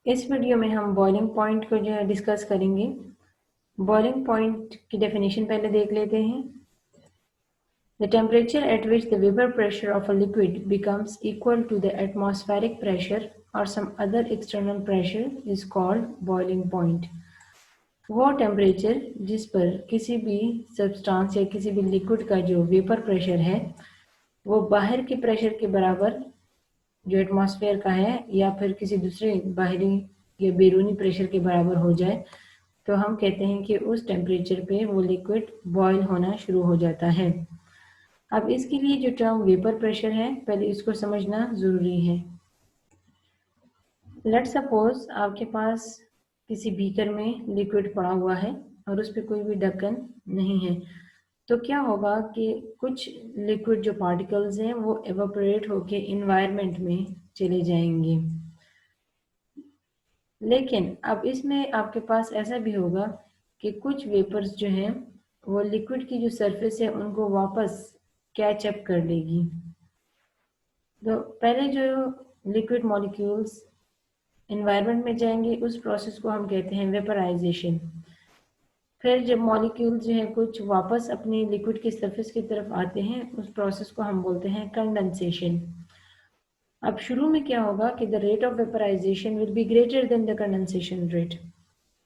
इस वीडियो में हम बॉइलिंग पॉइंट को जो है डिस्कस करेंगे। बॉइलिंग पॉइंट की डेफिनेशन पहले देख लेते हैं। The temperature at which the vapor pressure of a liquid becomes equal to the atmospheric pressure or some other external pressure is called boiling point. वो टेम्परेचर जिस पर किसी भी सब्सटेंस या किसी भी लिक्विड का जो वेपर प्रेशर है वो बाहर के प्रेशर के बराबर जो एटमॉस्फेयर का है या फिर किसी दूसरे बाहरी या बैरूनी प्रेशर के बराबर हो जाए तो हम कहते हैं कि उस टेम्परेचर पे वो लिक्विड बॉयल होना शुरू हो जाता है। अब इसके लिए जो टर्म वेपर प्रेशर है पहले इसको समझना ज़रूरी है। लेट सपोज आपके पास किसी बीकर में लिक्विड पड़ा हुआ है और उस पर कोई भी ढक्कन नहीं है, तो क्या होगा कि कुछ लिक्विड जो पार्टिकल्स हैं वो एवापोरेट होके इन्वायरमेंट में चले जाएंगे। लेकिन अब इसमें आपके पास ऐसा भी होगा कि कुछ वेपर्स जो हैं वो लिक्विड की जो सरफेस है उनको वापस कैच अप कर लेगी। तो पहले जो लिक्विड मॉलिक्यूल्स इन्वायरमेंट में जाएंगे उस प्रोसेस को हम कहते हैं वेपराइजेशन। फिर जब मॉलिक्यूल्स जो है कुछ वापस अपनी लिक्विड की सरफेस की तरफ आते हैं उस प्रोसेस को हम बोलते हैं कंडेंसेशन। अब शुरू में क्या होगा कि the rate of vaporisation will be greater than the condensation rate.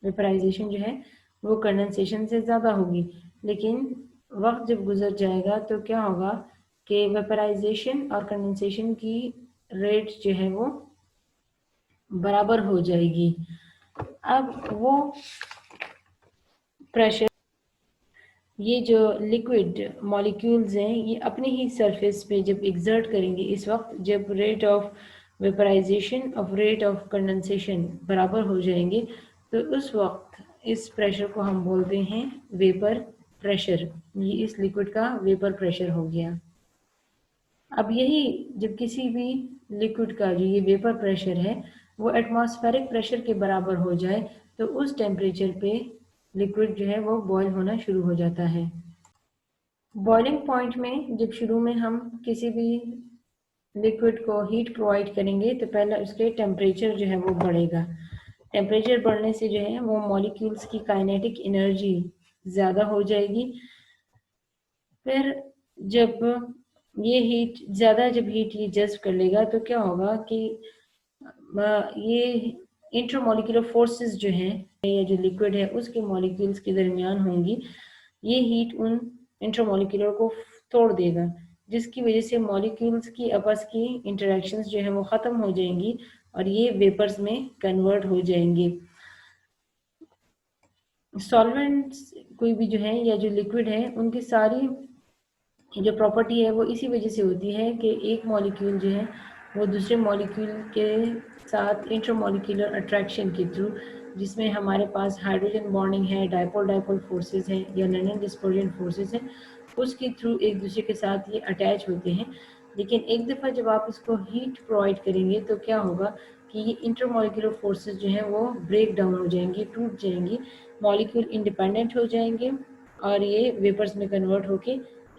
Vaporisation जो है वो कंडेंसेशन से ज़्यादा होगी, लेकिन वक्त जब गुजर जाएगा तो क्या होगा कि वेपराइजेशन और कंडेंसेशन की रेट जो है वो बराबर हो जाएगी। अब वो प्रेशर ये जो लिक्विड मॉलिक्यूल्स हैं ये अपनी ही सरफेस पे जब एग्जर्ट करेंगे, इस वक्त जब रेट ऑफ वेपराइजेशन और रेट ऑफ कंडेंसेशन बराबर हो जाएंगे तो उस वक्त इस प्रेशर को हम बोलते हैं वेपर प्रेशर। ये इस लिक्विड का वेपर प्रेशर हो गया। अब यही जब किसी भी लिक्विड का जो ये वेपर प्रेशर है वो एटमॉस्फेरिक प्रेशर के बराबर हो जाए तो उस टेम्परेचर पे लिक्विड जो है वो बॉयल होना शुरू हो जाता है। बॉइलिंग पॉइंट में जब शुरू में हम किसी भी लिक्विड को हीट प्रोवाइड करेंगे तो पहले उसके टेम्परेचर जो है वो बढ़ेगा। टेम्परेचर बढ़ने से जो है वो मॉलिक्यूल्स की काइनेटिक एनर्जी ज़्यादा हो जाएगी। फिर जब ये हीट ज़्यादा जब हीट ये जज्ब कर लेगा तो क्या होगा कि ये इंटरमॉलिक्यूलर फोर्सेस जो हैं या जो लिक्विड है उसके मॉलिक्यूल्स के दरमियान होंगी, ये हीट उन इंटरमॉलिक्यूलर को तोड़ देगा, जिसकी वजह से मॉलिक्यूल्स की आपस की इंटरेक्शंस जो है वो ख़त्म हो जाएंगी और ये वेपर्स में कन्वर्ट हो जाएंगे। सॉल्वेंट्स कोई भी जो है या जो लिक्विड है उनकी सारी जो प्रॉपर्टी है वो इसी वजह से होती है कि एक मॉलिक्यूल जो है वो दूसरे मॉलिक्यूल के साथ इंटरमॉलिक्यूलर अट्रैक्शन के थ्रू, जिसमें हमारे पास हाइड्रोजन बॉन्डिंग है, डाइपोल डाइपोल फोर्सेस हैं या नॉन डिस्पर्जन फोर्सेस हैं, उसके थ्रू एक दूसरे के साथ ये अटैच होते हैं। लेकिन एक दफ़ा जब आप इसको हीट प्रोवाइड करेंगे तो क्या होगा कि ये इंटरमॉलिक्यूलर फोर्सेस जो हैं वो ब्रेक डाउन हो जाएंगी, टूट जाएंगी, मॉलिक्यूल इंडिपेंडेंट हो जाएंगे और ये वेपर्स में कन्वर्ट होके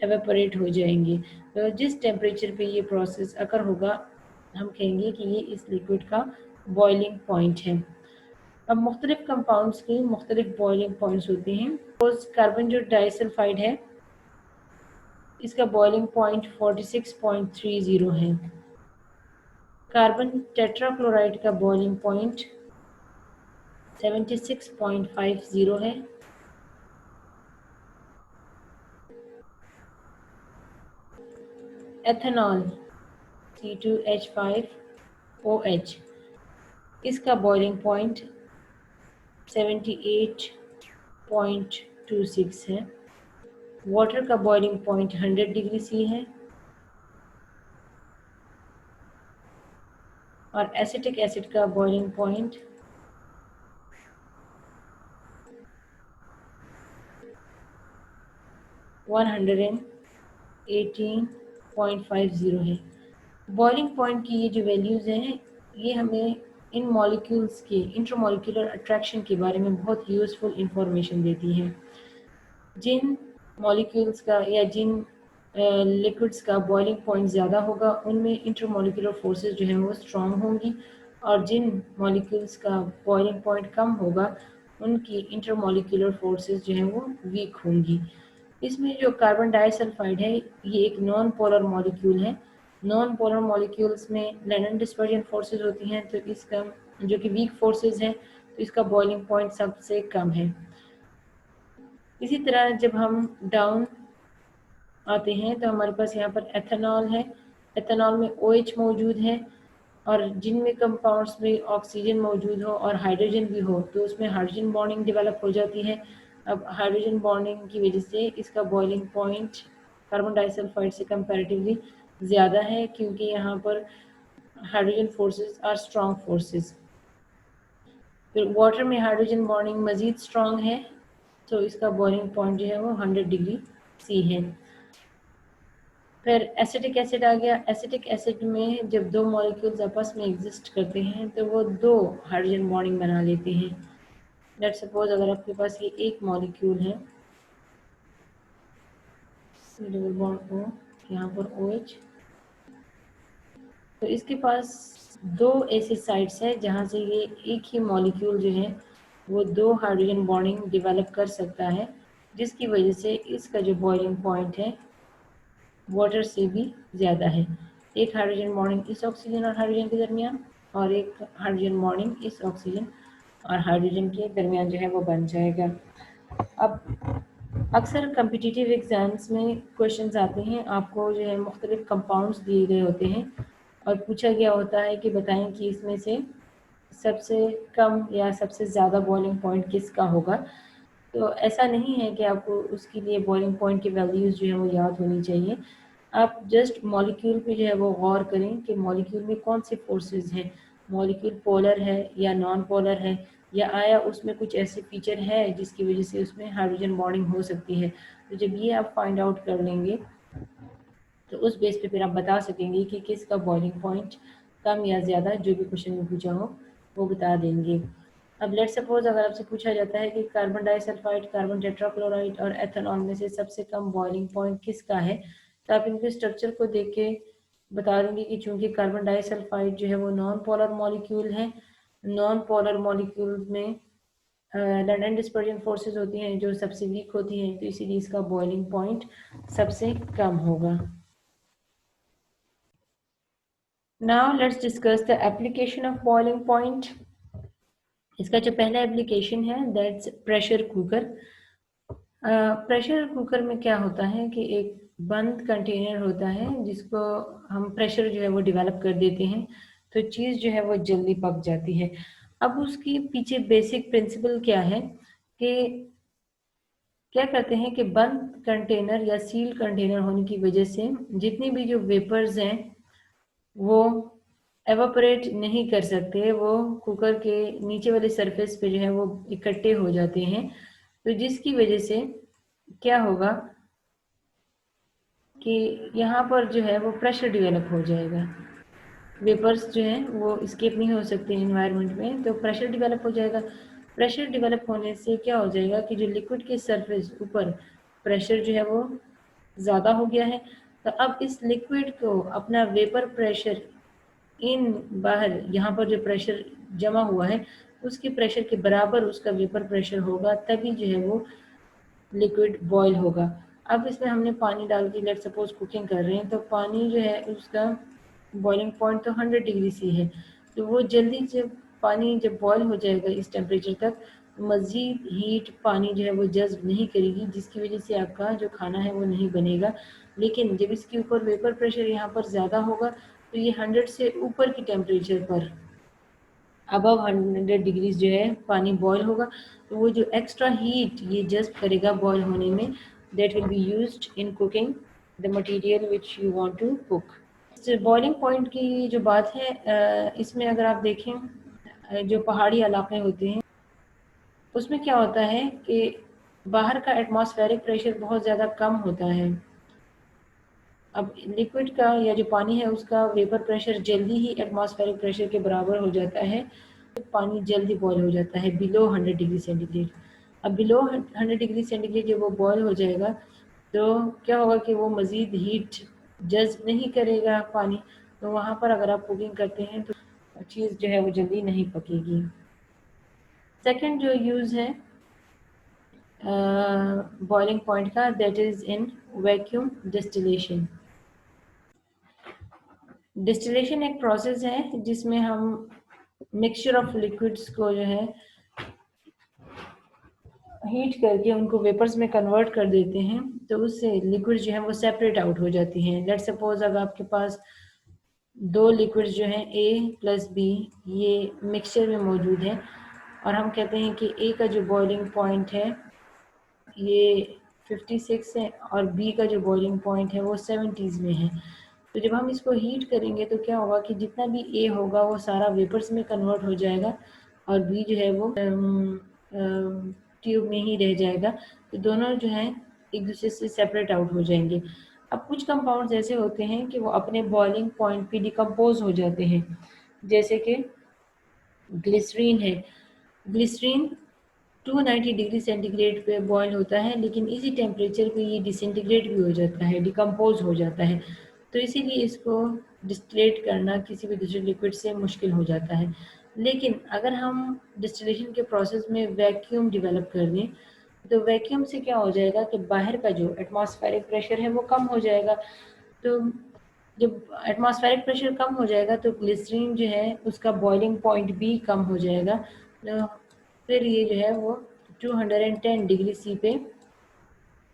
एवेपोरेट हो जाएंगे। तो जिस टेम्परेचर पे ये प्रोसेस अकर होगा हम कहेंगे कि ये इस लिक्विड का बॉइलिंग पॉइंट है। अब मुख्तलिफ कंपाउंड्स के मुख्तलिफ बॉइलिंग पॉइंट्स होते हैं। कार्बन जो डाइसल्फाइड है इसका बॉइलिंग पॉइंट 46.30 है। कार्बन टेट्राक्लोराइड का बॉइलिंग पॉइंट 76.50 है। एथेनॉल C2H5OH इसका बॉइलिंग पॉइंट 78.26 है। वाटर का बॉइलिंग पॉइंट 100 डिग्री C है और एसिटिक एसिड का बॉइलिंग पॉइंट 118.50 है। बॉइलिंग पॉइंट की ये जो वैल्यूज़ हैं ये हमें इन मॉलिक्यूल्स के इंटरमॉलिक्यूलर अट्रैक्शन के बारे में बहुत यूज़फुल इंफॉर्मेशन देती हैं। जिन मॉलिक्यूल्स का या जिन लिक्विड्स का बॉइलिंग पॉइंट ज़्यादा होगा उनमें इंटरमॉलिक्यूलर फोर्सेस जो हैं वो स्ट्रॉन्ग होंगी और जिन मॉलिक्यूल्स का बॉइलिंग पॉइंट कम होगा उनकी इंटरमॉलिक्यूलर फोर्सेस जो हैं वो वीक होंगी। इसमें जो कार्बन डाइसल्फाइड है ये एक नॉन पोलर मॉलिक्यूल है। नॉन पोलर मॉलिक्यूल्स में लैंडन डिस्पर्जन फोर्सेस होती हैं, तो इसका जो कि वीक फोर्सेस हैं, तो इसका बॉइलिंग पॉइंट सबसे कम है। इसी तरह जब हम डाउन आते हैं तो हमारे पास यहाँ पर एथेनॉल है। एथेनॉल में OH मौजूद है, और जिनमें कंपाउंड्स में ऑक्सीजन मौजूद हो और हाइड्रोजन भी हो तो उसमें हाइड्रोजन बॉन्डिंग डेवलप हो जाती है। अब हाइड्रोजन बॉन्डिंग की वजह से इसका बॉइलिंग पॉइंट कार्बन डाइसल्फाइड से कंपैरेटिवली ज़्यादा है, क्योंकि यहाँ पर hydrogen forces are strong forces. फिर वाटर में हाइड्रोजन बॉन्डिंग मज़ीद स्ट्रॉन्ग है, तो इसका बॉइलिंग पॉइंट जो है वो 100 डिग्री C है। फिर एसिटिक एसिड आ गया। एसिटिक एसिड में जब दो मॉलिक्यूल्स आपस में एग्जिस्ट करते हैं तो वो दो हाइड्रोजन बॉन्डिंग बना लेते हैं। लेट्स सपोज अगर आपके पास ये एक मॉलिक्यूल है, डबल बॉन्ड O, यहाँ पर OH, तो इसके पास दो ऐसे साइड्स है जहाँ से ये एक ही मॉलिक्यूल जो है वो दो हाइड्रोजन बॉन्डिंग डेवलप कर सकता है, जिसकी वजह से इसका जो बॉइलिंग पॉइंट है वाटर से भी ज़्यादा है। एक हाइड्रोजन बॉन्डिंग इस ऑक्सीजन और हाइड्रोजन के दरमियान, और एक हाइड्रोजन बॉन्डिंग इस ऑक्सीजन और हाइड्रोजन के दरमियान जो है वो बन जाएगा। अब अक्सर कम्पिटिटिव एग्ज़ाम्स में क्वेश्चंस आते हैं, आपको जो है मुख्तलिफ कंपाउंड्स दिए गए होते हैं और पूछा गया होता है कि बताएं कि इसमें से सबसे कम या सबसे ज़्यादा बॉइलिंग पॉइंट किसका होगा। तो ऐसा नहीं है कि आपको उसके लिए बॉइलिंग पॉइंट की वैल्यूज़ जो है वो याद होनी चाहिए। आप जस्ट मॉलिक्यूल पे जो है वो गौर करें कि मॉलिक्यूल में कौन से फोर्सेस हैं, मॉलिक्यूल पोलर है या नॉन पोलर है, या आया उसमें कुछ ऐसे फीचर है जिसकी वजह से उसमें हाइड्रोजन बॉन्डिंग हो सकती है। तो जब ये आप फाइंड आउट कर लेंगे तो उस बेस पे फिर आप बता सकेंगे कि किसका बॉइलिंग पॉइंट कम या ज़्यादा, जो भी क्वेश्चन में पूछा हो वो बता देंगे। अब लेट सपोज अगर आपसे पूछा जाता है कि कार्बन डाइसल्फाइड, कार्बन टेट्राक्लोराइड और एथेनॉल में से सबसे कम बॉइलिंग पॉइंट किसका है, तो आप इनके स्ट्रक्चर को देख के बता देंगे कि चूंकि कार्बन डाइसल्फाइड जो है वो नॉन पोलर मॉलिक्यूल है, नॉन पोलर मॉलिक्यूल में लैंडन डिस्पर्जन फोर्सेस होती हैं जो सबसे वीक होती हैं, तो इसीलिए इसका बॉइलिंग पॉइंट सबसे कम होगा। Now let's discuss the application of boiling point. इसका जो पहला एप्लीकेशन है that's pressure cooker. Pressure cooker में क्या होता है कि एक बंद कंटेनर होता है जिसको हम प्रेशर जो है वो डेवलप कर देते हैं, तो चीज़ जो है वो जल्दी पक जाती है। अब उसकी पीछे बेसिक प्रिंसिपल क्या है कि क्या करते हैं कि बंद कंटेनर या सील कंटेनर होने की वजह से जितनी भी जो वेपर्स हैं वो एवापोरेट नहीं कर सकते, वो कुकर के नीचे वाले सरफेस पे जो है वो इकट्ठे हो जाते हैं। तो जिसकी वजह से क्या होगा कि यहाँ पर जो है वो प्रेशर डेवलप हो जाएगा। वेपर्स जो हैं वो स्केप नहीं हो सकते इन्वायरमेंट में, तो प्रेशर डेवलप हो जाएगा। प्रेशर डेवलप होने से क्या हो जाएगा कि जो लिक्विड के सरफेस ऊपर प्रेशर जो है वो ज़्यादा हो गया है, तो अब इस लिक्विड को अपना वेपर प्रेशर इन बाहर यहाँ पर जो प्रेशर जमा हुआ है उसके प्रेशर के बराबर उसका वेपर प्रेशर होगा, तभी जो है वो लिक्विड बॉयल होगा। अब इसमें हमने पानी डाल के लेट सपोज कुकिंग कर रहे हैं, तो पानी जो है उसका बॉइलिंग पॉइंट तो 100 डिग्री C है, तो वो जल्दी जब पानी जब बॉयल हो जाएगा इस टेम्परेचर तक, मज़ीद हीट पानी जो है वो जज्ब नहीं करेगी, जिसकी वजह से आपका जो खाना है वो नहीं बनेगा। लेकिन जब इसके ऊपर वेपर प्रेशर यहाँ पर ज़्यादा होगा तो ये 100 से ऊपर की टेम्परेचर पर अबव 100 डिग्रीज जो है पानी बॉयल होगा, तो वो जो एक्स्ट्रा हीट ये जस्ट करेगा बॉयल होने में, that will be used in cooking the material which you want to cook. Boiling point की जो बात है, इसमें अगर आप देखें जो पहाड़ी इलाके होते हैं उसमें क्या होता है कि बाहर का एटमॉस्फेरिक प्रेशर बहुत ज़्यादा कम होता है। अब लिक्विड का या जो पानी है उसका वेपर प्रेशर जल्दी ही एटमॉस्फेरिक प्रेशर के बराबर हो जाता है, तो पानी जल्दी बॉयल हो जाता है बिलो 100 डिग्री सेंटीग्रेड। अब बिलो 100 डिग्री सेंटीग्रेड जब वो बॉयल हो जाएगा तो क्या होगा कि वो मज़ीद हीट जज्ब नहीं करेगा पानी, तो वहाँ पर अगर आप कुकिंग करते हैं तो चीज़ जो है वो जल्दी नहीं पकेगी। सेकंड जो यूज़ है बॉइलिंग पॉइंट का, that is in vacuum distillation. Distillation एक प्रोसेस है जिसमें हम मिक्सचर ऑफ लिक्विड्स को जो है हीट करके उनको वेपर्स में कन्वर्ट कर देते हैं, तो उससे लिक्विड जो है वो सेपरेट आउट हो जाती हैं। लेट्स सपोज अगर आपके पास दो लिक्विड्स जो हैं ए प्लस बी, ये मिक्सचर में मौजूद है और हम कहते हैं कि ए का जो बॉइलिंग पॉइंट है ये 56 है और बी का जो बॉइलिंग पॉइंट है वो 70s में है। तो जब हम इसको हीट करेंगे तो क्या होगा कि जितना भी ए होगा वो सारा वेपर्स में कन्वर्ट हो जाएगा और बी जो है वो ट्यूब में ही रह जाएगा। तो दोनों जो हैं एक दूसरे से सेपरेट आउट हो जाएंगे। अब कुछ कंपाउंड्स ऐसे होते हैं कि वो अपने बॉइलिंग पॉइंट पे डिकम्पोज हो जाते हैं, जैसे कि ग्लिसरीन है। ग्लिसरीन 290 डिग्री सेंटीग्रेड पे बॉयल होता है, लेकिन इसी टेम्परेचर पे ये डिसइंटीग्रेट भी हो जाता है, डिकम्पोज हो जाता है। तो इसीलिए इसको डिस्टिलेट करना किसी भी दूसरे लिक्विड से मुश्किल हो जाता है। लेकिन अगर हम डिस्टिलेशन के प्रोसेस में वैक्यूम डेवलप कर दें तो वैक्यूम से क्या हो जाएगा कि बाहर का जो एटमॉस्फेरिक प्रेशर है वो कम हो जाएगा। तो जब एटमॉस्फेरिक प्रेशर कम हो जाएगा तो ग्लिसरीन जो है उसका बॉइलिंग पॉइंट भी कम हो जाएगा। तो फिर ये जो है वो 210 डिग्री सी पे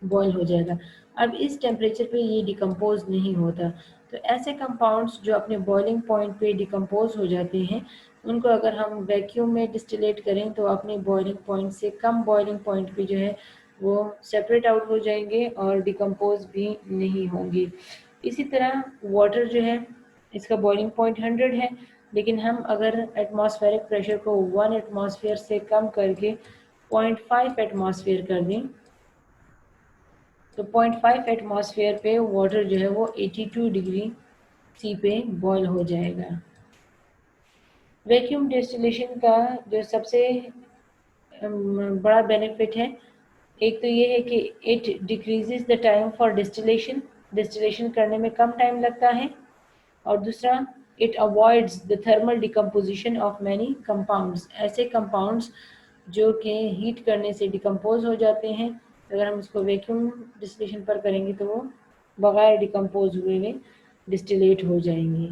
बॉयल हो जाएगा। अब इस टेम्परेचर पे ये डिकम्पोज नहीं होता। तो ऐसे कंपाउंड्स जो अपने बॉइलिंग पॉइंट पे डिकम्पोज हो जाते हैं उनको अगर हम वैक्यूम में डिस्टिलेट करें तो अपने बॉइलिंग पॉइंट से कम बॉइलिंग पॉइंट पे जो है वो सेपरेट आउट हो जाएंगे और डिकम्पोज भी नहीं होंगे। इसी तरह वाटर जो है इसका बॉइलिंग पॉइंट 100 है, लेकिन हम अगर एटमॉस्फेरिक प्रेशर को 1 एटमॉस्फेयर से कम करके 0.5 एटमॉस्फेयर कर दें तो 0.5 एटमॉस्फेयर पे वाटर जो है वो 82 डिग्री सी पे बॉयल हो जाएगा। वैक्यूम डिस्टिलेशन का जो सबसे बड़ा बेनिफिट है, एक तो ये है कि it decreases the time for distillation, distillation करने में कम टाइम लगता है। और दूसरा, it avoids the thermal decomposition of many compounds, ऐसे कंपाउंड्स जो कि हीट करने से डिकम्पोज हो जाते हैं, अगर हम इसको वैक्यूम डिस्टिलेशन पर करेंगे तो वो बगैर डिकम्पोज हुए डिस्टिलेट हो जाएंगे।